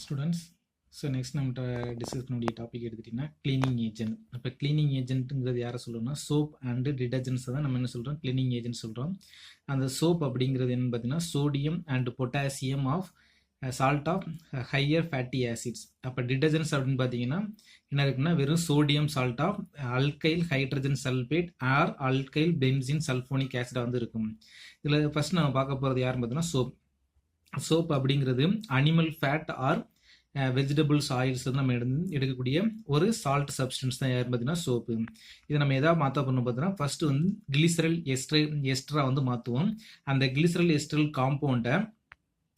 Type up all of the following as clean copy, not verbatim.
Students. So next நம்மகிட்ட discuss பண்ணக்கூடிய topic எடுத்துட்டிங்கன்னா க்ளீனிங் ஏஜென்ட். இப்போ க்ளீனிங் ஏஜென்ட்டுங்கிறது யாரை சொல்லணும்னா சோப் அண்டு டிடர்ஜென்ட்ஸை தான் நம்ம என்ன சொல்கிறோம், க்ளீனிங் ஏஜென்ட் சொல்கிறோம். அந்த சோப் அப்படிங்கிறது என்னன்னு பார்த்தீங்கன்னா sodium and potassium of salt of higher fatty acids. அப்போ டிடர்ஜென்ட்ஸ் அப்படின்னு பார்த்தீங்கன்னா என்ன இருக்குன்னா வெறும் sodium salt of alkyl hydrogen sulphate or alkyl benzene sulphonic ஆசிடாக வந்து இருக்கும். இதில் ஃபர்ஸ்ட் நம்ம பார்க்க போகிறது யாருன்னு பார்த்தீங்கன்னா சோப். சோப் அப்படிங்கிறது animal fat or vegetables oils வந்து நம்ம எடுக்கக்கூடிய ஒரு சால்ட் சப்ஸ்டன்ஸ் தான் யார் பார்த்தீங்கன்னா சோப்பு. இதை நம்ம எதாவது மாற்ற பண்ணணும் பார்த்தீங்கன்னா ஃபர்ஸ்ட் வந்து கிளிசரல் எஸ்டரா வந்து மாற்றுவோம். அந்த கிளிசரல் எஸ்டரல் காம்பவுண்டை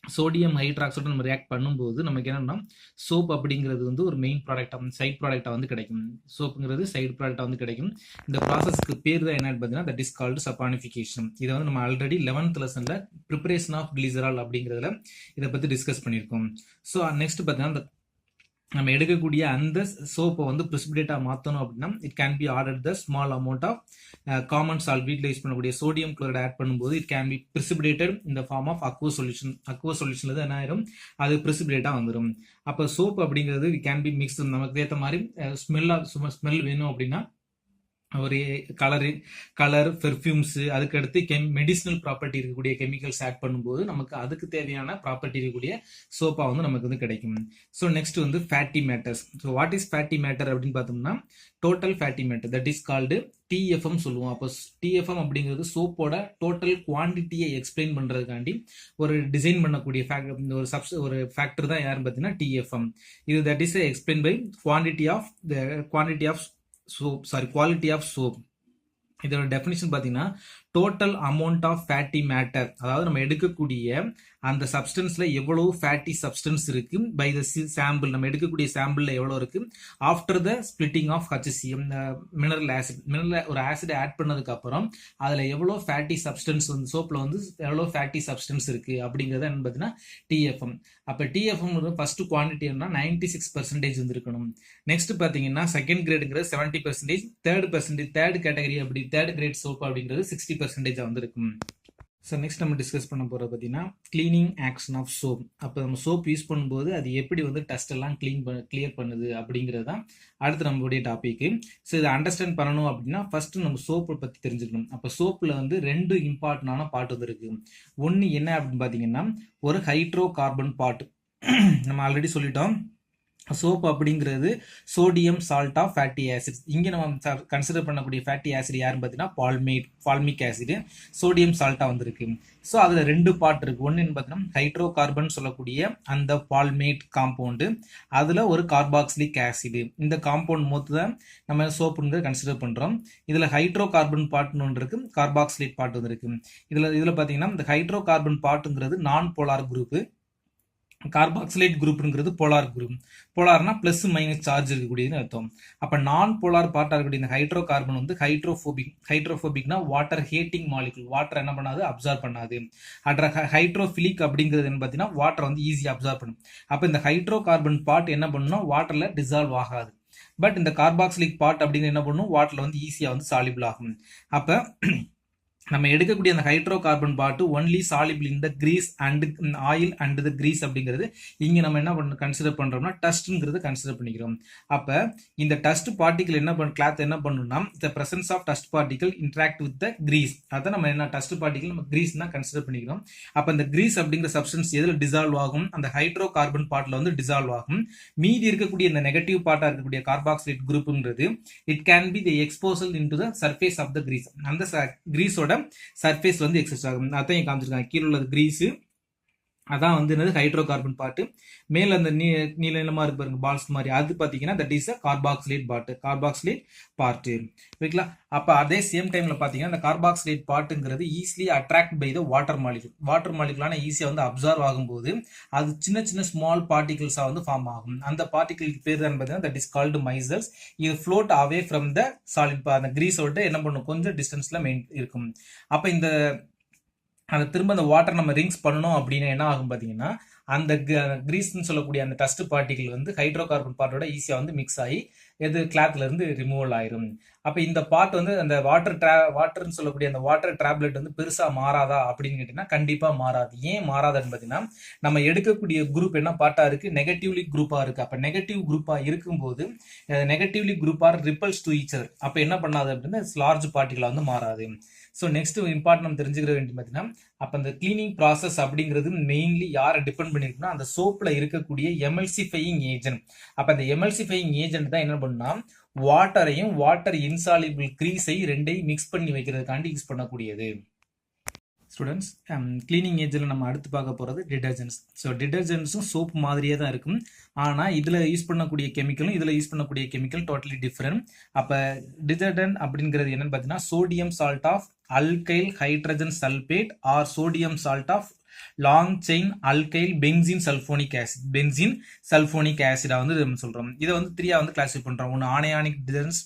சோடியம் ஹைட்ராக்சைடு நம்ம ரியாக்ட் பண்ணும்போது நமக்கு என்னன்னா சோப் அப்படிங்கிறது வந்து ஒரு மெயின் ப்ராடக்டாக சைட் ப்ராடக்டாக வந்து கிடைக்கும். சோப்புங்கிறது சைடு ப்ராடக்டாக வந்து கிடைக்கும். இந்த ப்ராசஸ்க்கு பேர் தான் என்னன்னு பார்த்தீங்கன்னா தட் இஸ் கால்டு சப்பானிஃபிகேஷன். இதை வந்து நம்ம ஆல்ரெடி 11th லெசனில் ப்ரிப்பரேஷன் ஆஃப் கிளிசரால் அப்படிங்கிறதுல இதை பற்றி டிஸ்கஸ் பண்ணியிருக்கோம். ஸோ நெக்ஸ்ட் பார்த்தீங்கன்னா நம்ம எடுக்கக்கூடிய அந்த சோப்பை வந்து பிரிசிபிடேட்டாக மாற்றணும் அப்படின்னா it can be order the small amount of common salt. வீட்டில் யூஸ் பண்ணக்கூடிய சோடியம் குளோரைட் ஆட் பண்ணும்போது இட் கேன் பி பிரிசிபிடேட்டட் இந்த form of aqueous solution. Aqueous சொல்யூஷனில் தான் என்ன ஆயிரும், அது பிரிசிபிடேட்டாக வந்துடும். அப்போ சோப் அப்படிங்கிறது இட் கேன் பி மிக்ஸ். நமக்கு ஏற்ற மாதிரி ஸ்மெல் வேணும் அப்படின்னா ஒரு கலர் பெர்ஃப்யூம்ஸு, அதுக்கடுத்து மெடிசினல் ப்ராப்பர்ட்டி இருக்கக்கூடிய கெமிக்கல்ஸ் ஆட் பண்ணும்போது நமக்கு அதுக்கு தேவையான ப்ராப்பர்ட்டி இருக்கக்கூடிய சோப்பாக வந்து நமக்கு வந்து கிடைக்கும். ஸோ நெக்ஸ்ட் வந்து fatty matters. So what is fatty matter அப்படின்னு பார்த்தோம்னா total fatty matter that is called TFM சொல்லுவோம். அப்போ டிஎஃப்எம் அப்படிங்கிறது சோப்போட டோட்டல் குவான்டிட்டியை எக்ஸ்பிளைன் பண்ணுறதுக்காண்டி ஒரு டிசைன் பண்ணக்கூடிய ஒரு ஃபேக்டர் தான் யாருன்னு பார்த்தீங்கன்னா டிஎஃப்எம். இது that is explain by quantity of quality of soap. இதோட டெஃபினிஷன் பார்த்தீங்கன்னா total amount of fatty matter, அதாவது நம்ம எடுக்கக்கூடிய அந்த சப்ஸ்டன்ஸ்ல எவ்வளவு ஃபேட்டி சப்ஸ்டன்ஸ் இருக்கு பை த சாம்பிள், நம்ம எடுக்கக்கூடிய சாம்பிள்ல எவ்வளவு இருக்கு after the splitting of HCl mineral ஒரு ஆசிட் ஆட் பண்ணதுக்கு அப்புறம் அதுல எவ்வளவு ஃபேட்டி சப்ஸ்டன்ஸ் வந்து சோப்ல வந்து எவ்வளவு ஃபேட்டி சப்ஸ்டன்ஸ் இருக்கு அப்படிங்கறத என்ன பார்த்தீங்கன்னா டிஎஃப்எம். அப்ப டிஎஃப்எம் ஃபர்ஸ்ட் குவான்டிட்டி என்ன 96% வந்து இருக்கணும். நெக்ஸ்ட் பாத்தீங்கன்னா செகண்ட் கிரேடுங்கிறது 70%, தேர்ட் கேட்டகரி அப்படி தேர்ட் கிரேட் சோப் அப்படிங்கிறது 60% வந்து இருக்கும். ஸோ நெக்ஸ்ட் நம்ம டிஸ்கஸ் பண்ண போகிறது பார்த்தீங்கன்னா கிளீனிங் ஆக்ஷன் ஆஃப் சோப். அப்போ நம்ம சோப் யூஸ் பண்ணும்போது அது எப்படி வந்து டஸ்ட் எல்லாம் கிளியர் பண்ணுது அப்படிங்கிறது தான் அடுத்து நம்மளுடைய டாபிக். ஸோ இதை அண்டர்ஸ்டாண்ட் பண்ணணும் அப்படின்னா ஃபர்ஸ்ட் நம்ம சோப்பை பற்றி தெரிஞ்சுக்கணும். அப்போ சோப்பில் வந்து 2 இம்பார்ட்டன்டான பார்ட் வந்து இருக்கு. ஒன்று என்ன அப்படின்னு பார்த்தீங்கன்னா ஒரு ஹைட்ரோ கார்பன் பார்ட். நம்ம ஆல்ரெடி சொல்லிட்டோம் சோப் அப்படிங்கிறது sodium salt of fatty acid. இங்கே நம்ம கன்சிடர் பண்ணக்கூடிய ஃபேட்டி ஆசிட் யாருன்னு பார்த்தீங்கன்னா பால்மிக் ஆசிட் சோடியம் சால்ட்டாக வந்திருக்கு. ஸோ அதில் 2 பார்ட் இருக்கு. ஒன்று பார்த்தீங்கன்னா ஹைட்ரோ கார்பன் சொல்லக்கூடிய அந்த பால்மேட் காம்பவுண்டு, அதில் ஒரு கார்பாக்சிலிக் ஆசிட். இந்த காம்பவுண்ட் மொத்தம் தான் நம்ம சோப்புங்கிறத கன்சிடர் பண்ணுறோம். இதில் ஹைட்ரோ கார்பன் பார்ட்னு ஒன்று இருக்கு, கார்பாக்சிலேட் பார்ட் வந்து இருக்கு. இதில் பார்த்தீங்கன்னா இந்த ஹைட்ரோ கார்பன் பார்ட்டுங்கிறது நான் போலார் குரூப்பு, கார்பாக்சிலேட் குரூப்ங்கிறது போலார் குரூப். போலார்னா பிளஸ் மைனஸ் சார்ஜ் இருக்கக்கூடியதுன்னு அர்த்தம். அப்ப நான் போலார் பார்ட்டா இருக்கக்கூடிய இந்த ஹைட்ரோ கார்பன் வந்து ஹைட்ரோபோபிக்னா வாட்டர் ஹேட்டிங் மாலிகுல். வாட்டர் என்ன பண்ணாது, அப்சார்ப் பண்ணாது. ஹைட்ரோஃபிலிக் அப்படிங்கிறது என்ன பார்த்தீங்கன்னா வாட்டர் வந்து ஈஸியாக அப்சார்ப் பண்ணும். அப்ப இந்த ஹைட்ரோ கார்பன் பார்ட் என்ன பண்ணணும், வாட்டர்ல டிசால்வ் ஆகாது. பட் இந்த கார்பாக்சிலிக் பார்ட் அப்படின்னு என்ன பண்ணும், வாட்டர்ல வந்து ஈஸியா வந்து சாலிபிள் ஆகும். அப்ப நம்ம எடுக்கக்கூடிய அந்த hydrocarbon part only soluble in the grease and oil and the grease அப்படிங்கிறது இங்க நம்ம என்ன கன்சிடர் பண்றோம்னா டஸ்ட்ங்கிறது கன்சிடர் பண்ணிக்கிறோம். அப்ப இந்த டஸ்ட் பார்ட்டிகல் கிளாத் என்ன பண்ணணும்னா the presence of dust particle interact with the grease. அதான் நம்ம என்ன டஸ்ட் பார்ட்டிகல் நம்ம கிரீஸ் தான் கன்சிடர் பண்ணிக்கிறோம். அப்ப இந்த கிரீஸ் அப்படிங்கிற சப்ஸ்டன்ஸ் எதுல டிசால்வ் ஆகும், அந்த ஹைட்ரோ கார்பன் பார்ட்ல வந்து டிசால்வ் ஆகும். மீதி இருக்கக்கூடிய இந்த நெகட்டிவ் பார்ட்டா இருக்கக்கூடிய கார்பாக்சிலேட் குரூப்ங்கிறது it can be the exposal into the surface of the grease. அந்த கிரீஸோட சர்ஃபேஸ் வந்து எக்ஸஸ் ஆகும். அதான் காமிச்சிருக்காங்க கீழே உள்ளது கிரீஸ், அதான் வந்து என்னது ஹைட்ரோ கார்பன் பார்ட். மேல அந்த நீளமா இருக்கு பாருங்க பால்ஸ் மாதிரி, அது பாத்தீங்கன்னா தட் இஸ் கார்பாக்சிலேட் பார்ட். ஓகேங்களா? அப்ப அதே சேம் டைம்ல பாத்தீங்கன்னா இந்த கார்பாக்சிலேட் பார்ட்ங்கிறது easily attract by the water மாலிகுலான ஈஸியா வந்து அப்சர்வ் ஆகும்போது அது சின்ன சின்ன ஸ்மால் பார்ட்டிகல்ஸா வந்து ஃபார்ம் ஆகும். அந்த பார்ட்டிகளுக்கு பேர் தான் பார்த்தீங்கன்னா தட் இஸ் கால்டு மைசல்ஸ். இது float away from the solid. அந்த கிரீஸோட என்ன பண்ணும், கொஞ்சம் டிஸ்டன்ஸ்ல இருக்கும். அப்ப இந்த அதை திரும்ப அந்த வாட்டர் நம்ம ரிங்ஸ் பண்ணணும் அப்படின்னா என்ன ஆகும் பார்த்தீங்கன்னா அந்த கிரீஸ்ன்னு சொல்லக்கூடிய அந்த டஸ்ட் பார்ட்டிகல் வந்து ஹைட்ரோ கார்பன் பார்ட்டோட ஈஸியாக வந்து மிக்ஸ் ஆகி எது கிளாத்ல இருந்து ரிமூவல் ஆயிரும். அப்ப இந்த பார்ட் வந்து அந்த வாட்டர்னு சொல்லக்கூடிய அந்த வாட்டர் டிராப்லெட் வந்து பெருசா மாறாதா அப்படின்னு கேட்டீங்கன்னா கண்டிப்பா மாறாது. ஏன் மாறாதுன்னு பாத்தீங்கன்னா நம்ம எடுக்கக்கூடிய குரூப் என்ன பார்ட்டா இருக்கு, நெகட்டிவ்லி குரூப்பா இருக்கு. அப்ப நெகட்டிவ் குரூப்பா இருக்கும்போது negatively group are repels to each other. அப்ப என்ன பண்ணாது அப்படின்னா லார்ஜ் பார்ட்டிகளா வந்து மாறாது. ஸோ நெக்ஸ்ட் இம்பார்ட்டன் நம்ம தெரிஞ்சுக்கிற வேண்டிய பார்த்தீங்கன்னா அப்போ அந்த கிளீனிங் ப்ராசஸ் அப்படிங்கிறது மெயின்லி யாரை டிபெண்ட் பண்ணியிருக்குன்னா அந்த சோப்பில் இருக்கக்கூடிய எமல்சிஃபையிங் ஏஜென்ட். அப்போ அந்த எமல்சிஃபையிங் ஏஜென்ட் தான் என்ன பண்ணுன்னா வாட்டரையும் வாட்டர் இன்சாலிபிள் கிரீஸையும் ரெண்டையும் மிக்ஸ் பண்ணி வைக்கிறதுக்காண்டி யூஸ் பண்ணக்கூடியது. ஸ்டூடெண்ட்ஸ், கிளீனிங் ஏஜில் நம்ம அடுத்து பார்க்க போகிறது டிடர்ஜென்ட்ஸ். ஸோ டிடர்ஜென்ட்ஸும் சோப் மாதிரியே தான் இருக்கும். ஆனால் இதில் யூஸ் பண்ணக்கூடிய கெமிக்கலும் இதில் யூஸ் பண்ணக்கூடிய கெமிக்கல் டோட்டலி டிஃப்ரெண்ட். அப்போ டிடர்ஜென்ட் அப்படிங்கிறது என்னன்னு பார்த்தீங்கன்னா sodium salt of alkyl hydrogen sulphate or sodium salt of long chain alkyl benzene sulphonic acid. Benzene sulphonic ஆசிடா வந்து நம்ம சொல்கிறோம். இதை வந்து 3 வந்து கிளாஸிஃபை பண்ணுறோம். ஒன்று ஆனையானிக் டிடர்ஜென்ட்ஸ்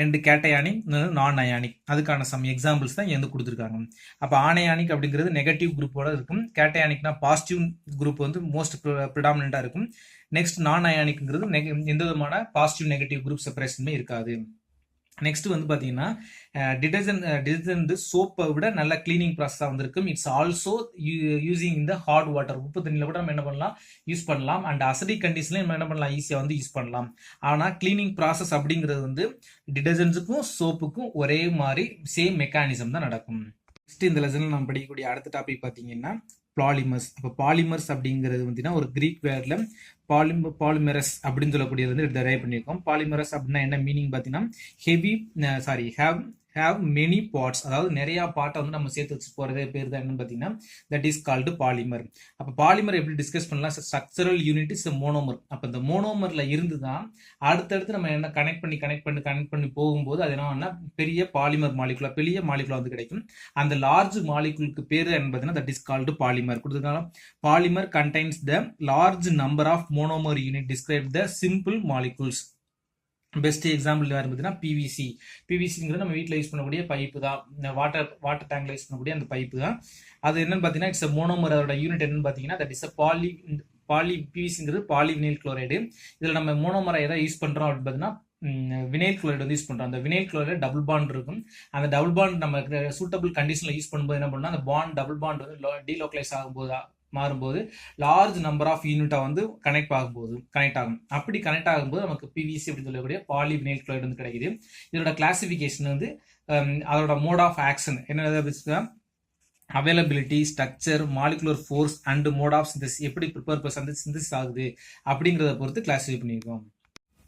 அண்ட் கேட்டயானிக், நான் அயானிக். அதுக்கான சம் எக்ஸாம்பிள்ஸ் தான் வந்து கொடுத்துருக்காங்க. அப்போ ஆனையானிக் அப்படிங்கிறது நெகட்டிவ் குரூப்போட இருக்கும். கேட்டயானிக்னா பாசிட்டிவ் குரூப் வந்து மோஸ்ட் ப்ரிடாமினண்டாக இருக்கும். நெக்ஸ்ட் நான் அயானிக்ங்கிறது எந்த விதமான பாசிட்டிவ் நெகட்டிவ் குரூப் செப்பரேஷனுமே இருக்காது. நெக்ஸ்ட் வந்து பார்த்தீங்கன்னா டிடர்ஜென்ட் சோப்பை விட நல்ல கிளீனிங் ப்ராசஸாக வந்திருக்கும். இட்ஸ் ஆல்சோ யூசிங் இந்த ஹார்ட் வாட்டர், உப்பு தண்ணியில் கூட நம்ம என்ன பண்ணலாம், யூஸ் பண்ணலாம். அண்ட் அசிடிக் கண்டிஷன்ல நம்ம என்ன பண்ணலாம், ஈஸியாக வந்து யூஸ் பண்ணலாம். ஆனால் கிளீனிங் ப்ராசஸ் அப்படிங்கிறது வந்து டிடர்ஜென்ட்ஸுக்கும் சோப்புக்கும் ஒரே மாதிரி சேம் மெக்கானிசம் தான் நடக்கும். நெக்ஸ்ட் இந்த லெசனில் நம்ம படிக்கக்கூடிய அடுத்த டாபிக் பார்த்தீங்கன்னா பாலிமர்ஸ். அப்போ பாலிமர்ஸ் அப்படிங்கிறது பார்த்தீங்கன்னா ஒரு கிரீக் வேர்ட்ல பாலிமரஸ் அப்படின்னு சொல்லக்கூடியது வந்து டெரைவ் பண்ணியிருக்கோம். பாலிமரஸ் அப்படின்னா என்ன மீனிங் பார்த்தீங்கன்னா ஹேவ் மெனி பார்ட்ஸ், அதாவது நிறைய பார்ட்டை வந்து நம்ம சேர்த்து வச்சு போறதே பேர் தான் என்னன்னு பார்த்தீங்கன்னா தட் இஸ் கால்டு பாலிமர். அப்போ பாலிமர் எப்படி டிஸ்கஸ் பண்ணலாம், ஸ்ட்ரக்சரல் யூனிட் இஸ் மோனோமர். அப்போ இந்த மோனோமர்ல இருந்து தான் அடுத்தடுத்து நம்ம என்ன கனெக்ட் பண்ணி போகும்போது அது என்ன பெரிய பாலிமர் மாலிகுலா, பெரிய மாலிகுலா வந்து கிடைக்கும். அந்த லார்ஜ் மாலிகுலுக்கு பேர் என்ன பார்த்தீங்கன்னா தட் இஸ் கால்டு பாலிமர். கொடுத்துருக்காங்க polymer contains the large number of monomer unit describe the simple molecules. Best example யார் பார்த்தீங்கன்னா பிவிசிங்கிறது நம்ம வீட்டில் யூஸ் பண்ணக்கூடிய பைப்பு தான். வாட்டர் டேங்க்ல யூஸ் பண்ணக்கூடிய அந்த பைப்பு தான். அது என்னன்னு பார்த்தீங்கன்னா இட்ஸ் மோனோமரோட யூனிட் என்னன்னு பார்த்தீங்கன்னா தட் இஸ் பிவிசிங்கிறது பாலிவினைல் குளோரைடு. இதில் நம்ம மோனோமரை எதை யூஸ் பண்ணுறோம் அப்படின்னு பார்த்தீங்கன்னா வினைல் குளோரைடு வந்து யூஸ் பண்ணுறோம். அந்த வினைல் குளோரைடு டபுள் பாண்ட் இருக்கும். அந்த டபுள் பாண்ட் நம்ம சூட்டபிள் கண்டிஷனில் யூஸ் பண்ணும்போது என்ன பண்ணால் அந்த டபுள் பாண்ட் வந்து டீலோக்கலைஸ் ஆகும்போது மாறும்போது லார்ஜ் நம்பர் ஆஃப் யூனிட்டா வந்து கனெக்ட் ஆகும். அப்படி கனெக்ட் ஆகும்போது நமக்கு பிவிசி அப்படின்னு சொல்லக்கூடிய பாலிவினைல் குளோரைடு வந்து கிடைக்குது. இதோட கிளாசிபிகேஷன் வந்து அதோட மோட் ஆஃப் ஆக்ஷன் என்ன, availability, structure, molecular force and mode of synthesis, எப்படி ப்ரிப்பேர் சிந்தசிஸ் ஆகுது அப்படிங்கிறத பொறுத்து கிளாசிஃபை பண்ணியிருக்கோம்.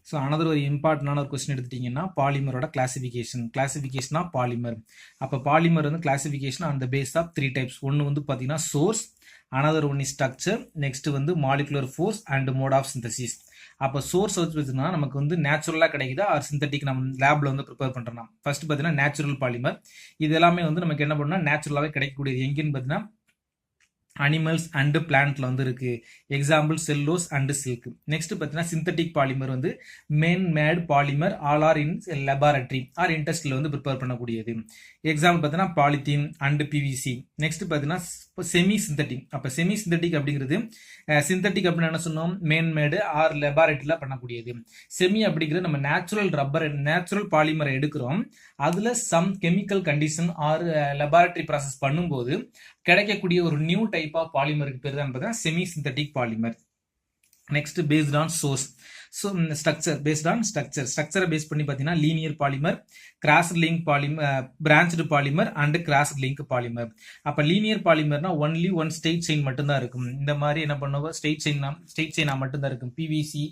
ஸோ அனதர் ஒரு இம்பார்ட்டண்டான ஒரு கொஸ்டின் எடுத்துட்டிங்கன்னா பாலிமரோட கிளாசிஃபிகேஷனா பாலிமர். அப்போ பாலிமர் வந்து classification on the base of 3 types. ஒன்று வந்து பார்த்தீங்கன்னா source, another one is structure, next வந்து molecular force and mode of synthesis. அப்போ சோர்ஸ் வச்சுன்னா நமக்கு வந்து நேச்சுரலாக கிடைக்குதா ஆர் சிந்தட்டிக் நம்ம லேப்ல வந்து ப்ரிப்பேர் பண்ணுறோம். ஃபர்ஸ்ட் பார்த்தீங்கன்னா நேச்சுரல் பாலிமர். இது எல்லாமே வந்து நமக்கு என்ன பண்ணால் நேச்சுரலாகவே கிடைக்கக்கூடியது. எங்கேன்னு பார்த்தீங்கன்னா அனிமல்ஸ் அண்டு பிளான்ட்ல வந்து இருக்கு. Example cellulose and silk. Next பார்த்தீங்கன்னா சிந்தட்டிக் பாலிமர் வந்து man made polymer all or in laboratory or இண்டஸ்ட்ரியில் வந்து ப்ரிப்பேர் பண்ணக்கூடியது. எக்ஸாம்பிள் பார்த்தீங்கன்னா பாலித்தீன் அண்டு பிவிசி. நெக்ஸ்ட் பார்த்தீங்கன்னா செமி சிந்தட்டிக். அப்போ செமி சிந்தட்டிக் அப்படிங்கிறது சிந்தட்டிக் அப்படின்னு என்ன சொன்னோம், மேன் மேடு ஆர் லெபார்டரியில் பண்ணக்கூடியது. செமி அப்படிங்கிறது நம்ம நேச்சுரல் பாலிமரை எடுக்கிறோம். அதுல some chemical condition or laboratory process பண்ணும்போது கிடைக்கக்கூடிய ஒரு நியூ டைப் ஆஃப் பாலிமருக்கு பேர் தான் பார்த்தீங்கன்னா semi synthetic polymer. Next based on source. So structure based on ஸ்ட்ரக்சரை பேஸ் பண்ணி பார்த்தீங்கன்னா linear polymer, crossed link polymer, branched polymer and crossed link polymer. அப்போ லீனியர் பாலிமர்னா ஒன்லி ஒன் ஸ்ட்ரெயிட் செயின் மட்டும்தான் இருக்கும். இந்த மாதிரி என்ன பண்ணுவோம், ஸ்ட்ரெயிட் செயினா மட்டும்தான் இருக்கும். பிவிசி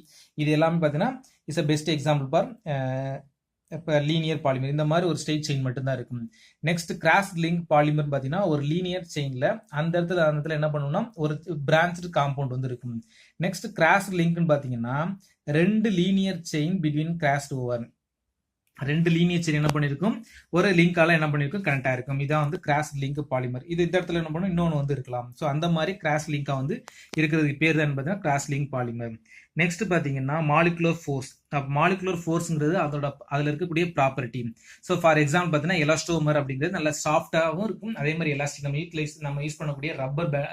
இது எல்லாமே பார்த்தீங்கன்னா is a best example for இப்போ லீனியர் பாலிமர். இந்த மாதிரி ஒரு ஸ்ட்ரெயிட் செயின் மட்டும்தான் இருக்கும். நெக்ஸ்ட் கிராஸ் லிங்க் பாலிமர் பார்த்தீங்கன்னா ஒரு லீனியர் செயின்ல அந்த இடத்துல என்ன பண்ணணும்னா ஒரு பிரான்ச்டு காம்பவுண்ட் வந்து இருக்கும். நெக்ஸ்ட் கிராஸ் லிங்க்னு பார்த்தீங்கன்னா 2 linear chain between crossed over. 2 linear chain என்ன பண்ணிருக்கும், ஒரு லிங்கால என்ன பண்ணிருக்கும், கனெக்ட் ஆயிருக்கும். இதான் வந்து கிராஸ் லிங்க் பாலிமர். இது இந்த இடத்துல என்ன பண்ணும், இன்னொன்று வந்து இருக்கலாம். ஸோ அந்த மாதிரி கிராஸ் லிங்கா வந்து இருக்கிறதுக்கு பேர் தான் பார்த்தீங்கன்னா கிராஸ் லிங்க் பாலிமர். நெக்ஸ்ட் பார்த்தீங்கன்னா மாலிகுலர் ஃபோர்ஸ். மாலிகுலர் ஃபோர்ஸ்ங்கிறது அதில் இருக்கக்கூடிய ப்ராப்பர்ட்டி. ஸோ ஃபார் எக்ஸாம்பிள் பார்த்தீங்கன்னா எலாஸ்டோமர் அப்படிங்கிறது நல்லா சாஃப்டாகவும் இருக்கும், அதே மாதிரி எலாஸ்டிக் நம்ம யூஸ் பண்ணக்கூடிய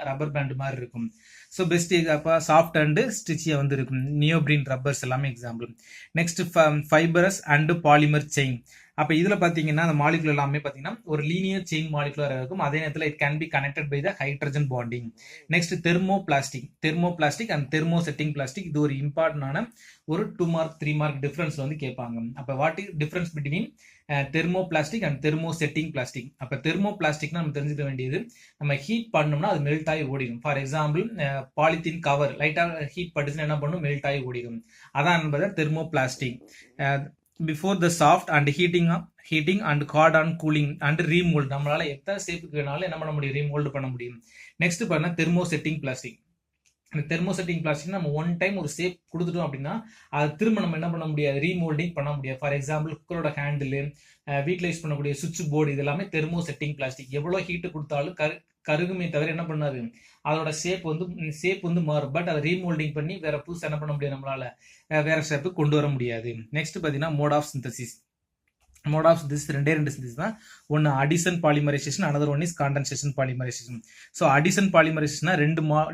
ரப்பர் பேண்ட் மாதிரி இருக்கும். ஸோ பெஸ்ட் அப்போ சாஃப்ட் அண்டு ஸ்டிச்சியாக வந்து இருக்கும். நியோப்ரீன் ரப்பர்ஸ் எல்லாமே example. Next fibrous and polymer chain. அப்போ இதில் பார்த்தீங்கன்னா அந்த மாலிகுலர் எல்லாமே பார்த்தீங்கன்னா ஒரு லீனியர் செயின் மாலிகுலர் இருக்கும், அதே நேரத்தில் it can be connected by the hydrogen bonding. Next thermoplastic and thermosetting plastic. இது ஒரு இம்பார்ட்டன்டான ஒரு 2 மார்க் 3 மார்க் டிஃபரன்ஸ் வந்து கேட்பாங்க. அப்போ what is difference between thermoplastic and thermosetting plastic. அப்போ தெர்மோபிளாஸ்டிக்னா நம்ம தெரிஞ்சுக்க வேண்டியது, நம்ம ஹீட் பண்ணோம்னா அது மெல்ட் ஆகி ஓடிடும். ஃபார் எக்ஸாம்பிள் பாலித்தீன் கவர் லைட்டாக ஹீட் பட்டுச்சுன்னா என்ன பண்ணும், மெல்ட் ஆகி ஓடிடும். அதான் என்பது thermoplastic. Before the soft and heating and hard and cooling and remould. நம்மளால எத்தனை ஷேப்புக்கு வேணாலும் என்ன பண்ண முடியும், ரீமோல்டு பண்ண முடியும். நெக்ஸ்ட் பாருங்க தெர்மோசெட்டிங் பிளாஸ்டிக். அந்த தெர்மோசெட்டிங் பிளாஸ்டிக் நம்ம ஒன் டைம் ஒரு ஷேப் கொடுத்துட்டோம் அப்படின்னா அது திரும்ப நம்ம என்ன பண்ண முடியாது, ரீமோல்டிங் பண்ண முடியாது. ஃபார் எக்ஸாம்பிள் குக்கரோட ஹேண்டில், வீட்டில் யூஸ் பண்ணக்கூடிய சுவிட்ச் போர்டு, இது எல்லாமே தெர்மோசெட்டிங் பிளாஸ்டிக். எவ்வளோ ஹீட்டு கொடுத்தாலும் கருகுமே தவிர என்ன பண்ணாது, அதோட ஷேப் வந்து மாறும். பட் அதை ரீமோல்டிங் பண்ணி வேற புதுசு என்ன பண்ண முடியாது, நம்மளால வேற ஷேப்பு கொண்டு வர முடியாது. நெக்ஸ்ட் பார்த்தீங்கன்னா மோட் ஆஃப் சிந்தசிஸ் ரெண்டே சிந்தசிஸ் தான். ஒன்று addition polymerisation, another one is condensation polymerisation. So addition பாலிமரைசேஷனா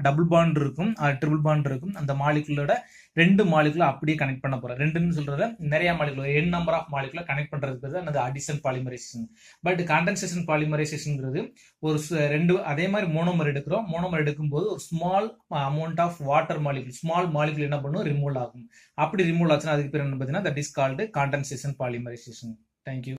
டபுள் பாண்ட் இருக்கும், ட்ரிபிள் பாண்ட் இருக்கும். அந்த மாலிகுலோட 2 மாலிகுலர் அப்படியே கனெக்ட் பண்ண போறோம். 2ன்னு சொல்றத நிறைய molecular n number of molecular connect பண்றதுக்கு தான் அந்த அடிஷன் பாலிமரைசேஷன். பட் காண்டன்சேஷன் பாலிமரைசேஷன்ங்கிறது ஒரு 2 அதே மாதிரி மோனோமர் எடுக்கிறோம். மோனோமர் எடுக்கும்போது ஒரு small amount of water molecule, small molecule என்ன பண்ணும், ரிமூவ் ஆகும். அப்படி ரிமூவ் ஆச்சுன்னா அதுக்கு பேர் என்ன பார்த்தீங்கன்னா that is called condensation polymerisation. Thank you.